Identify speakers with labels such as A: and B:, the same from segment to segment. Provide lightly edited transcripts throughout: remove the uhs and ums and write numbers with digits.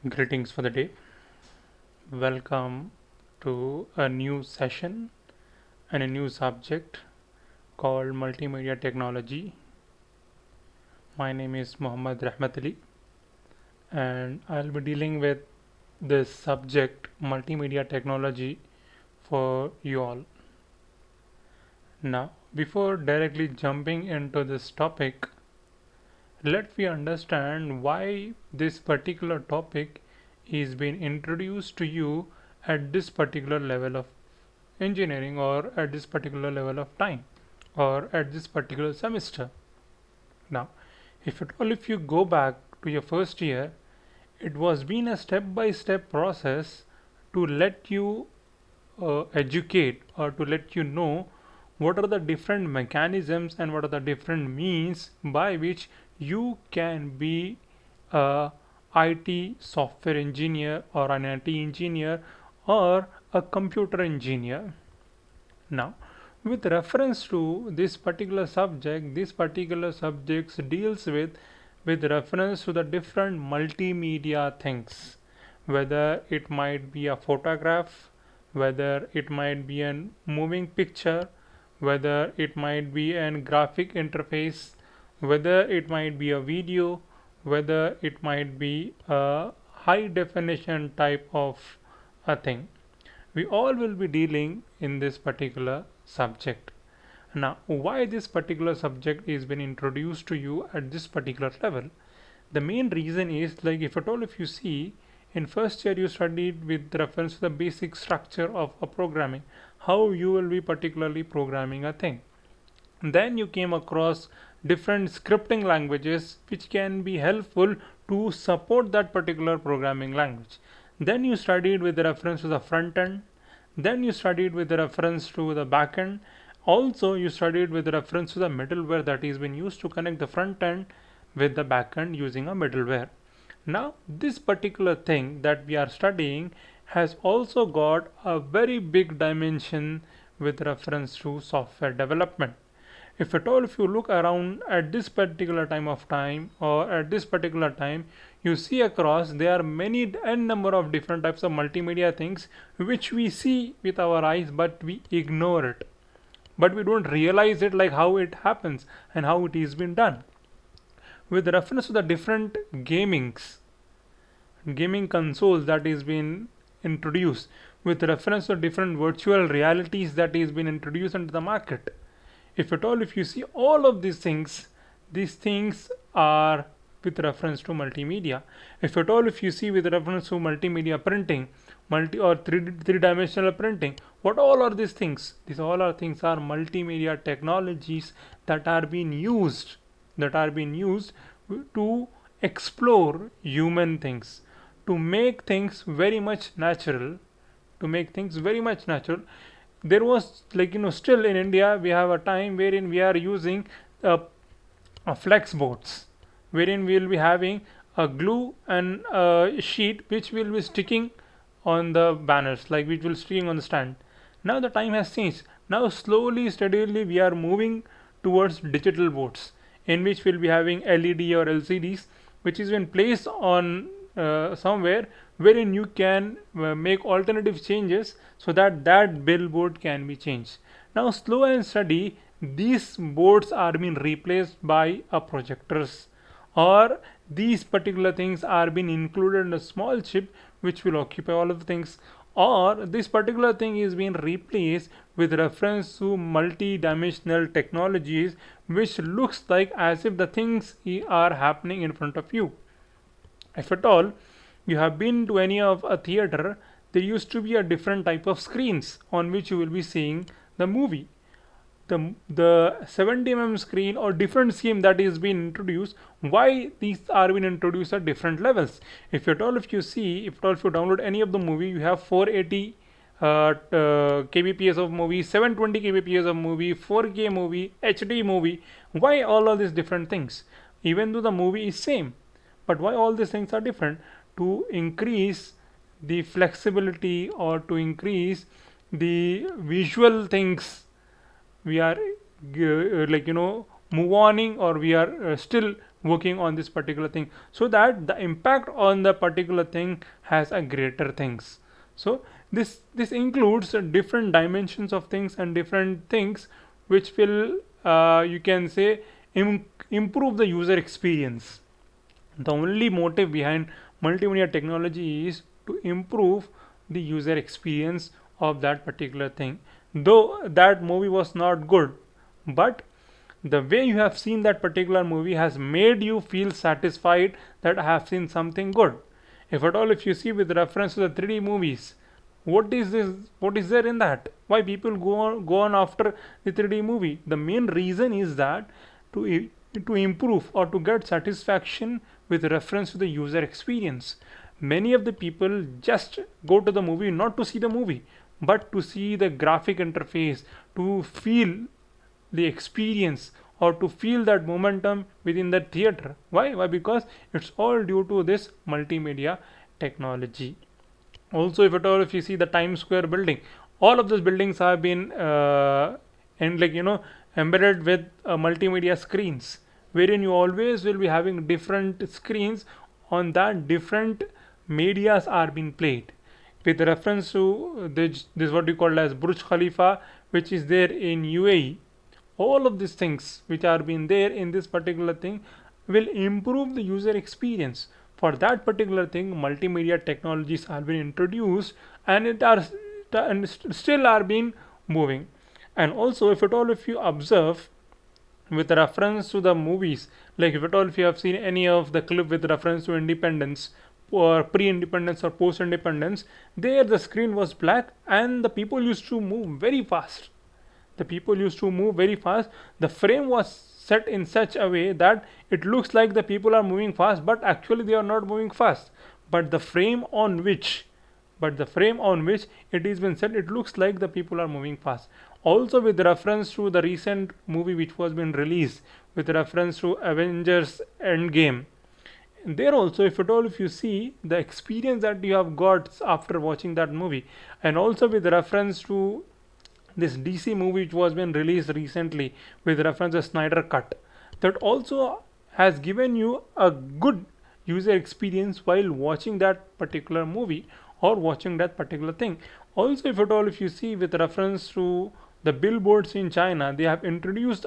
A: Greetings for the day. Welcome to a new session and a new subject called Multimedia Technology. My name is Muhammad Rahmat and I'll be dealing with this subject Multimedia Technology for you all. Now, before directly jumping into this topic, let me understand why this particular topic is being introduced to you at this particular level of engineering or at this particular level of time or at this particular semester. Now, if you go back to your first year, it was been a step-by-step process to let you educate or to let you know what are the different mechanisms and what are the different means by which you can be a IT software engineer or an IT engineer or a computer engineer. Now, with reference to this particular subject deals with reference to the different multimedia things, whether it might be a photograph, whether it might be a moving picture, whether it might be a graphic interface, whether it might be a video, whether it might be a high definition type of a thing. We all will be dealing in this particular subject. Now, why this particular subject is been introduced to you at this particular level? The main reason is, like, if you see, in first year you studied with reference to the basic structure of a programming, how you will be particularly programming a thing. Then you came across different scripting languages which can be helpful to support that particular programming language. Then you studied with reference to the front end. Then you studied with reference to the back end. Also, you studied with reference to the middleware that is being used to connect the front end with the back end using a middleware. Now, this particular thing that we are studying has also got a very big dimension with reference to software development. If you look around at this particular time of time or at this particular time, you see across there are many n number of different types of multimedia things which we see with our eyes, but we ignore it, but we don't realize it, like how it happens and how it is being done. With reference to the different gaming consoles that is being introduced, with reference to different virtual realities that is being introduced into the market, if you see all of these things are with reference to multimedia. If you see with reference to multimedia printing, multi or three-dimensional printing, what all are these things? These all are things are multimedia technologies that are being used to explore human things, to make things very much natural, there was, like, still in India we have a time wherein we are using a flex boards, wherein we will be having a glue and a sheet which will be sticking on the banners, like which will sticking on the stand. Now the time has changed. Now slowly steadily we are moving towards digital boards, in which we'll be having LED or LCDs which is been placed on somewhere, wherein you can make alternative changes so that that billboard can be changed. Now slow and steady these boards are being replaced by projectors, or these particular things are being included in a small chip which will occupy all of the things, or this particular thing is being replaced with reference to multi-dimensional technologies which looks like as if the things are happening in front of you. If at all you have been to any of a theater, there used to be a different type of screens on which you will be seeing the movie. The 70 screen or different scheme that is being introduced, why these are being introduced at different levels. If you download any of the movie, you have 480 kbps of movie, 720 kbps of movie, 4K movie, HD movie. Why all of these different things, even though the movie is same? But why all these things are different? To increase the flexibility or to increase the visual things, we are move on, or we are still working on this particular thing, so that the impact on the particular thing has a greater things. So this includes different dimensions of things and different things which will you can say improve the user experience. The only motive behind multimedia technology is to improve the user experience of that particular thing. Though that movie was not good, but the way you have seen that particular movie has made you feel satisfied that I have seen something good. If at all, if you see with reference to the 3D movies, what is this? What is there in that? Why people go on after the 3D movie? The main reason is that to improve or to get satisfaction with reference to the user experience. Many of the people just go to the movie not to see the movie, but to see the graphic interface, to feel the experience or to feel that momentum within the theater. Why? Because it's all due to this multimedia technology. Also, if at all, if you see the Times Square building, all of those buildings have been and like embedded with multimedia screens, wherein you always will be having different screens on that different medias are being played. With reference to this what we call as Burj Khalifa, which is there in UAE, all of these things which are being there in this particular thing will improve the user experience. For that particular thing, multimedia technologies are being introduced, and still are being moving. And also, if at all, if you observe with reference to the movies, like if at all, if you have seen any of the clip with reference to independence or pre-independence or post-independence, there the screen was black and the people used to move very fast. The frame was set in such a way that it looks like the people are moving fast, but actually they are not moving fast. But the frame on which it is been set, it looks like the people are moving fast. Also, with reference to the recent movie which was been released with reference to Avengers Endgame, there also, if at all, if you see the experience that you have got after watching that movie, and also with reference to this DC movie which was been released recently with reference to Snyder Cut, that also has given you a good user experience while watching that particular movie or watching that particular thing. Also, if at all, if you see with reference to the billboards in China, they have introduced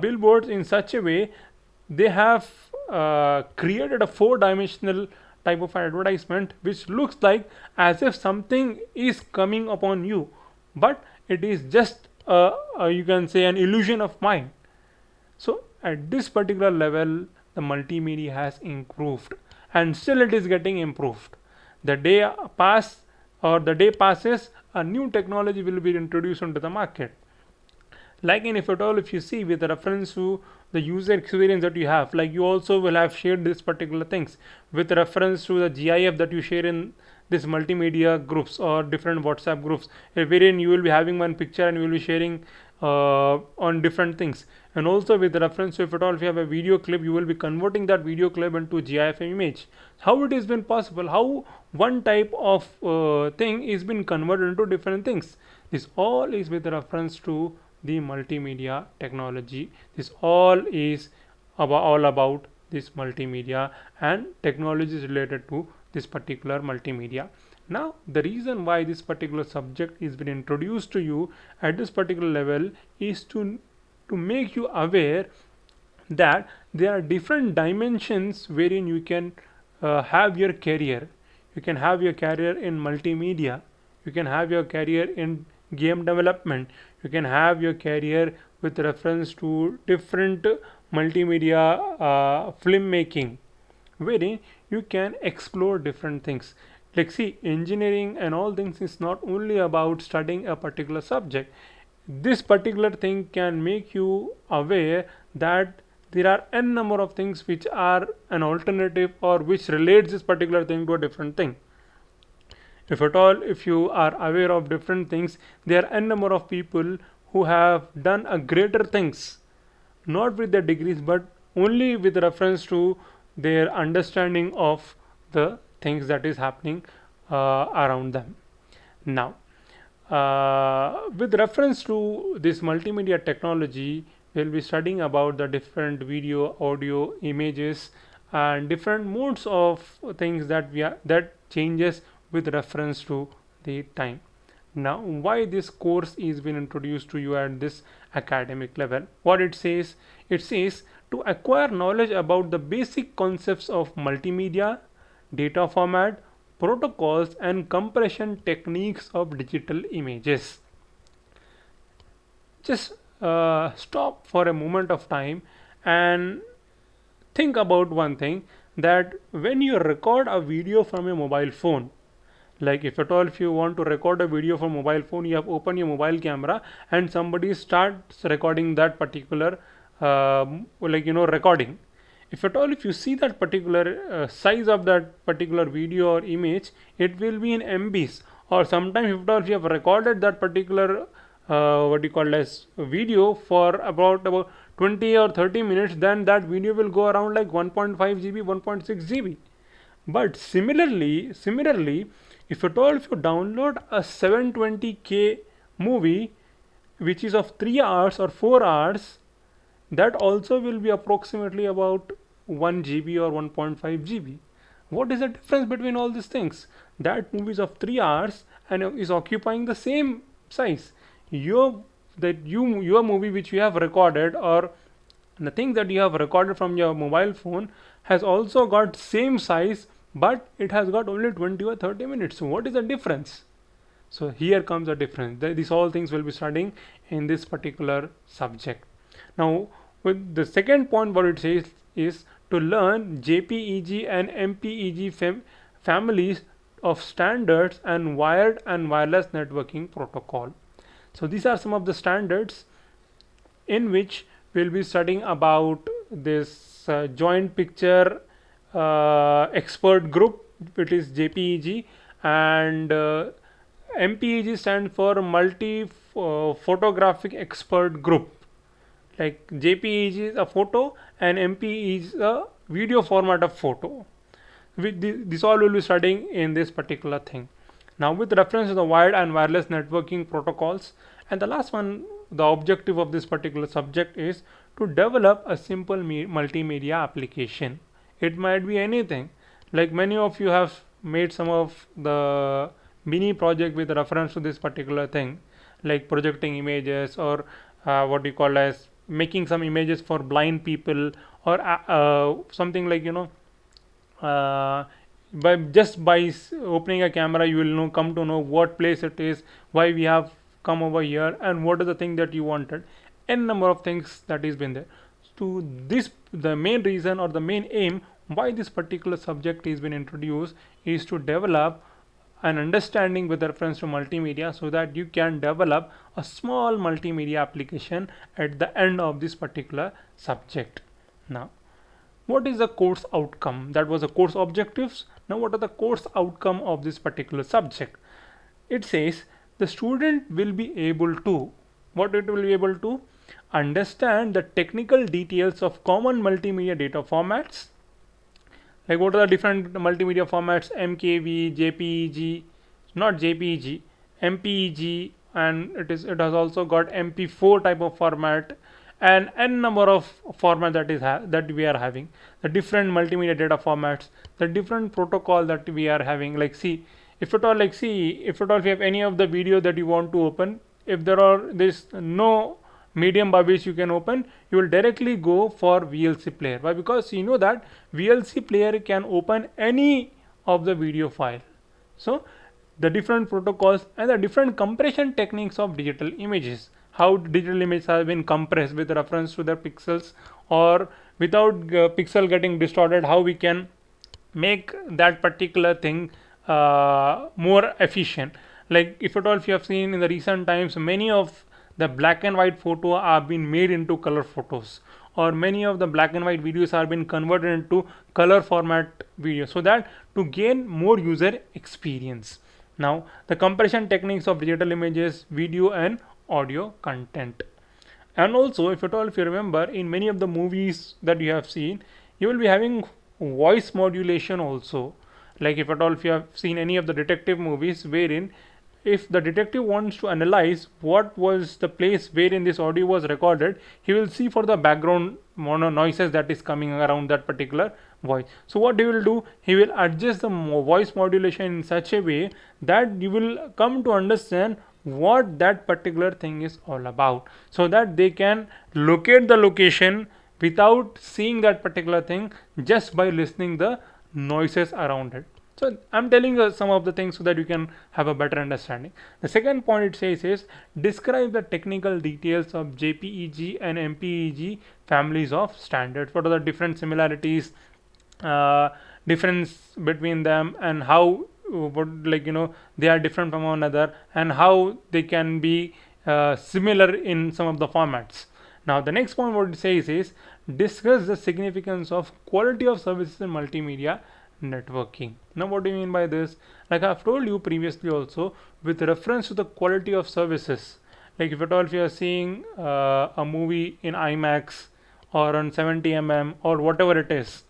A: billboards in such a way, they have created a four-dimensional type of advertisement which looks like as if something is coming upon you, but it is just you can say an illusion of mind. So at this particular level, the multimedia has improved, and still it is getting improved. The day the day passes, a new technology will be introduced into the market. Like in, if at all, if you see with reference to the user experience that you have, like you also will have shared this particular things with reference to the GIF that you share in this multimedia groups or different WhatsApp groups, wherein you will be having one picture and you will be sharing on different things. And also with reference to, if at all, if you have a video clip, you will be converting that video clip into GIF image. How it has been possible? How one type of thing is been converted into different things? This all is with reference to the multimedia technology. This all is all about this multimedia and technologies related to this particular multimedia. Now, the reason why this particular subject is been introduced to you at this particular level is to make you aware that there are different dimensions wherein you can have your career. You can have your career in multimedia, you can have your career in game development, you can have your career with reference to different multimedia filmmaking, wherein you can explore different things. Like see, engineering and all things is not only about studying a particular subject. This particular thing can make you aware that there are n number of things which are an alternative or which relates this particular thing to a different thing. If at all, if you are aware of different things, there are n number of people who have done a greater things, not with their degrees but only with reference to their understanding of the things that is happening around them. Now, with reference to this multimedia technology, we'll be studying about the different video, audio, images, and different modes of things that changes with reference to the time. Now, why this course is been introduced to you at this academic level? What it says to acquire knowledge about the basic concepts of multimedia, data format, protocols, and compression techniques of digital images. Just stop for a moment of time and think about one thing, that when you record a video from a mobile phone, like if at all if you want to record a video from mobile phone, you have opened your mobile camera and somebody starts recording that particular recording. If at all if you see that particular size of that particular video or image, it will be in MBs, or sometimes if at all if you have recorded that particular what you call as video for about 20 or 30 minutes, then that video will go around like 1.5 GB, 1.6 GB. But similarly, if at all if you download a 720k movie which is of 3 hours or 4 hours, that also will be approximately about 1 GB or 1.5 GB. What is the difference between all these things? That movie is of 3 hours and is occupying the same size. Your movie which you have recorded, or the thing that you have recorded from your mobile phone, has also got same size, but it has got only 20 or 30 minutes. So what is the difference? So here comes the difference. These all things we'll be studying in this particular subject. Now, with the second point, what it says is to learn JPEG and MPEG families of standards and wired and wireless networking protocol. So these are some of the standards in which we'll be studying about this joint picture expert group, which is JPEG, and MPEG stands for multi photographic expert group. Like JPEG is a photo and MPEG is a video format of photo. This all will be studying in this particular thing. Now, with reference to the wired and wireless networking protocols, and the last one, the objective of this particular subject is to develop a simple multimedia application. It might be anything. Like many of you have made some of the mini project with reference to this particular thing, like projecting images, or what you call as making some images for blind people, or something like by opening a camera, you will come to know what place it is, why we have come over here, and what is the thing that you wanted. N number of things that is been there. To this, the main reason or the main aim why this particular subject is been introduced is to develop an understanding with reference to multimedia, so that you can develop a small multimedia application at the end of this particular subject. Now, what is the course outcome? That was the course objectives. Now, what are the course outcome of this particular subject? It says the student will be able to, what it will be able to, understand the technical details of common multimedia data formats. Like what are the different multimedia formats? MKV, JPEG, not JPEG, MPEG, and it has also got MP4 type of format, and n number of format that we are having, the different multimedia data formats, the different protocol that we are having. Like if at all if you have any of the video that you want to open, if there's no medium by which you can open, you will directly go for VLC player. Why? Because you know that VLC player can open any of the video file. So the different protocols and the different compression techniques of digital images, how digital images have been compressed with reference to the pixels, or without pixel getting distorted, how we can make that particular thing more efficient. Like if at all if you have seen in the recent times, many of the black and white photo are being made into color photos, or many of the black and white videos are being converted into color format videos, so that to gain more user experience. Now, the compression techniques of digital images, video and audio content. And also, if at all if you remember, in many of the movies that you have seen, you will be having voice modulation also. Like if at all if you have seen any of the detective movies, wherein if the detective wants to analyze what was the place wherein this audio was recorded, he will see for the background mono noises that is coming around that particular voice. So what he will do, he will adjust the voice modulation in such a way that you will come to understand what that particular thing is all about, so that they can locate the location without seeing that particular thing, just by listening the noises around it. So I'm telling you some of the things so that you can have a better understanding. The second point it says is describe the technical details of JPEG and MPEG families of standards. What are the different similarities, uh, difference between them, and how what like they are different from one another, and how they can be similar in some of the formats. Now the next point what it says is discuss the significance of quality of services in multimedia networking. Now what do you mean by this? Like I've told you previously also, with reference to the quality of services, like if at all if you are seeing a movie in IMAX or on 70 or whatever it is,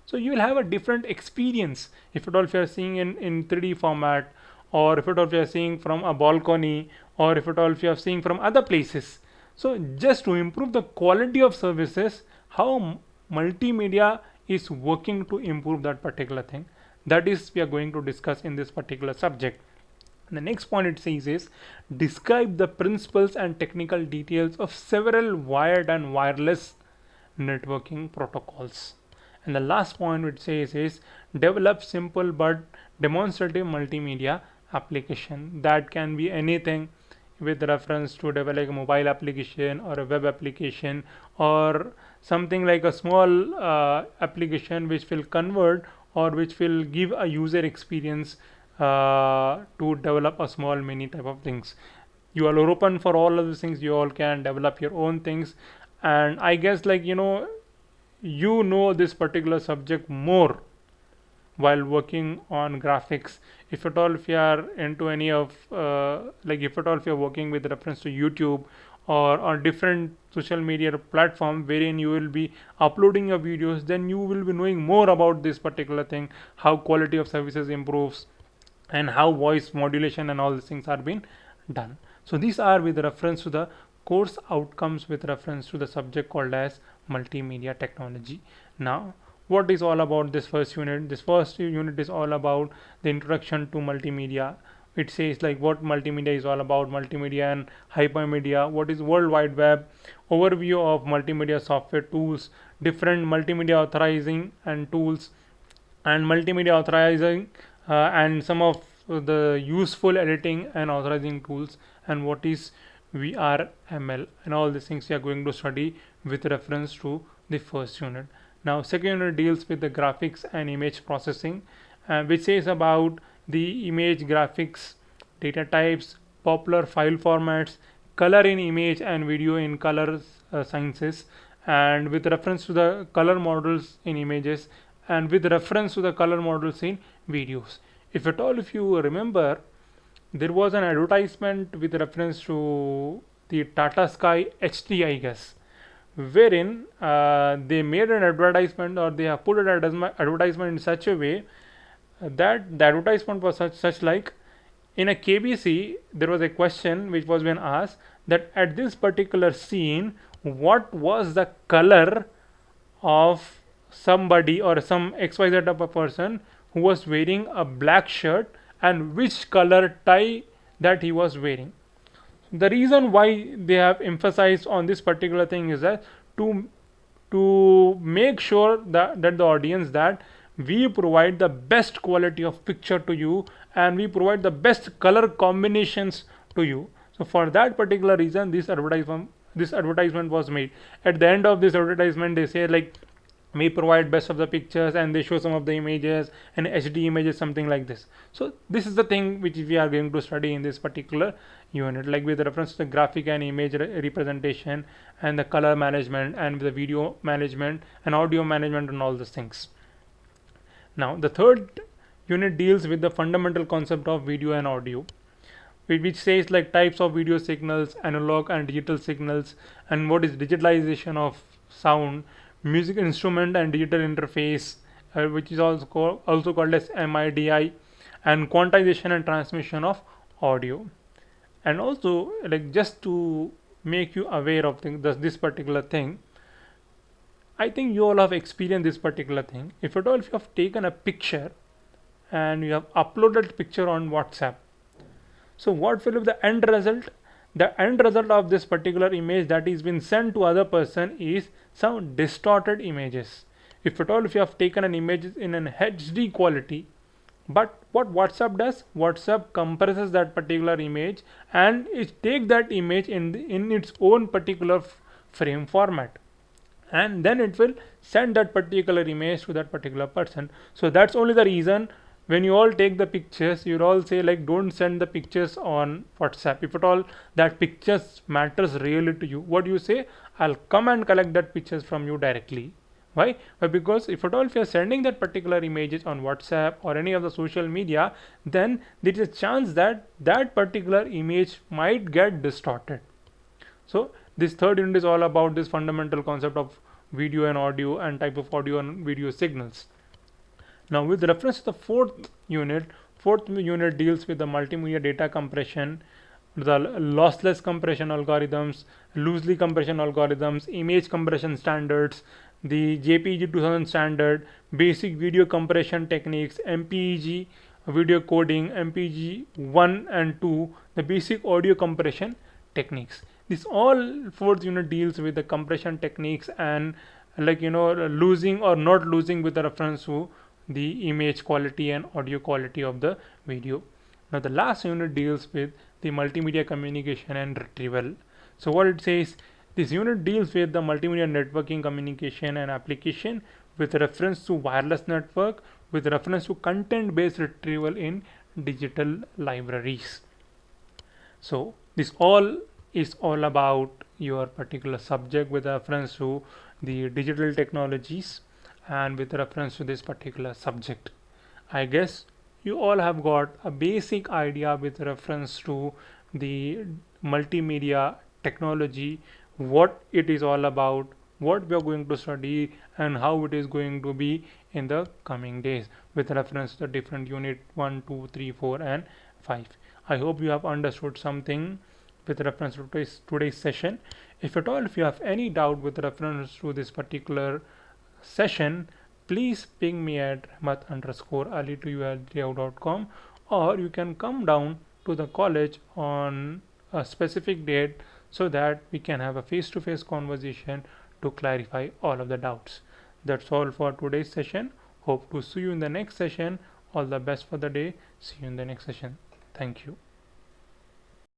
A: so you will have a different experience if at all if you are seeing in 3D format, or if at all if you are seeing from a balcony, or if at all if you are seeing from other places. So just to improve the quality of services, how multimedia is working to improve that particular thing, that is we are going to discuss in this particular subject. And the next point it says is describe the principles and technical details of several wired and wireless networking protocols. And the last point it says is develop simple but demonstrative multimedia application. That can be anything with reference to develop a mobile application or a web application, or something like a small application which will convert or which will give a user experience to develop a small mini type of things. You are open for all of these things, you all can develop your own things. And I guess like this particular subject more while working on graphics. If at all if you are into any of like if at all if you are working with reference to YouTube or on different social media platform wherein you will be uploading your videos, then you will be knowing more about this particular thing, how quality of services improves, and how voice modulation and all these things are being done. So these are with reference to the course outcomes with reference to the subject called as multimedia technology. Now what is all about this first unit? This first unit is all about the introduction to multimedia. It says like what multimedia is all about, multimedia and hypermedia, what is World Wide Web, overview of multimedia software tools, different multimedia authorizing and tools, and multimedia authorizing and some of the useful editing and authorizing tools, and what is VRML, and all these things we are going to study with reference to the first unit. Now second unit deals with the graphics and image processing, which says about the image graphics, data types, popular file formats, color in image and video in color sciences, and with reference to the color models in images, and with reference to the color models in videos. If at all if you remember, there was an advertisement with reference to the Tata Sky HD, I guess, wherein they made an advertisement, or they have put an advertisement in such a way that the advertisement was such like, in a KBC there was a question which was being asked that at this particular scene what was the color of somebody or some XYZ of a person who was wearing a black shirt, and which color tie that he was wearing. The reason why they have emphasized on this particular thing is that to make sure that the audience that we provide the best quality of picture to you, and we provide the best color combinations to you. So for that particular reason this advertisement was made. At the end of this advertisement they say like we provide best of the pictures, and they show some of the images and HD images, something like this. So this is the thing which we are going to study in this particular unit, like with reference to the graphic and image representation, and the color management, and the video management and audio management, and all these things. Now the third unit deals with the fundamental concept of video and audio, which says like types of video signals, analog and digital signals, and what is digitalization of sound, music instrument and digital interface, which is also called as MIDI, and quantization and transmission of audio. And also, like, just to make you aware of this particular thing, I think you all have experienced this particular thing. If at all, if you have taken a picture and you have uploaded picture on WhatsApp, so what will be the end result? The end result of this particular image that is been sent to other person is some distorted images. If at all, if you have taken an image in an HD quality, but what WhatsApp does, WhatsApp compresses that particular image and it takes that image in its own particular frame format, and then it will send that particular image to that particular person. So that's only the reason when you all take the pictures, you all say like, don't send the pictures on WhatsApp. If at all that pictures matters really to you, what do you say? I'll come and collect that pictures from you directly. Why? Because if at all if you're sending that particular images on WhatsApp or any of the social media, then there is a chance that that particular image might get distorted. So this third unit is all about this fundamental concept of video and audio and type of audio and video signals. Now with reference to the fourth unit deals with the multimedia data compression, the lossless compression algorithms, loosely compression algorithms, image compression standards, the JPEG 2000 standard, basic video compression techniques, MPEG, video coding, MPEG 1 and 2, the basic audio compression techniques. This all fourth unit deals with the compression techniques and, like, losing or not losing with the reference to the image quality and audio quality of the video. Now the last unit deals with the multimedia communication and retrieval. So what it says, this unit deals with the multimedia networking communication and application with reference to wireless network, with reference to content based retrieval in digital libraries. So this all is all about your particular subject with reference to the digital technologies and with reference to this particular subject. I guess you all have got a basic idea with reference to the multimedia technology, what it is all about, what we are going to study, and how it is going to be in the coming days with reference to the different unit 1, 2, 3, 4 and 5. I hope you have understood something with reference to today's session. If at all if you have any doubt with reference to this particular session, please ping me at rahmat_ali2u@yahoo.com, or you can come down to the college on a specific date so that we can have a face-to-face conversation to clarify all of the doubts. That's all for today's session. Hope to see you in the next session. All the best for the day. See you in the next session. Thank you.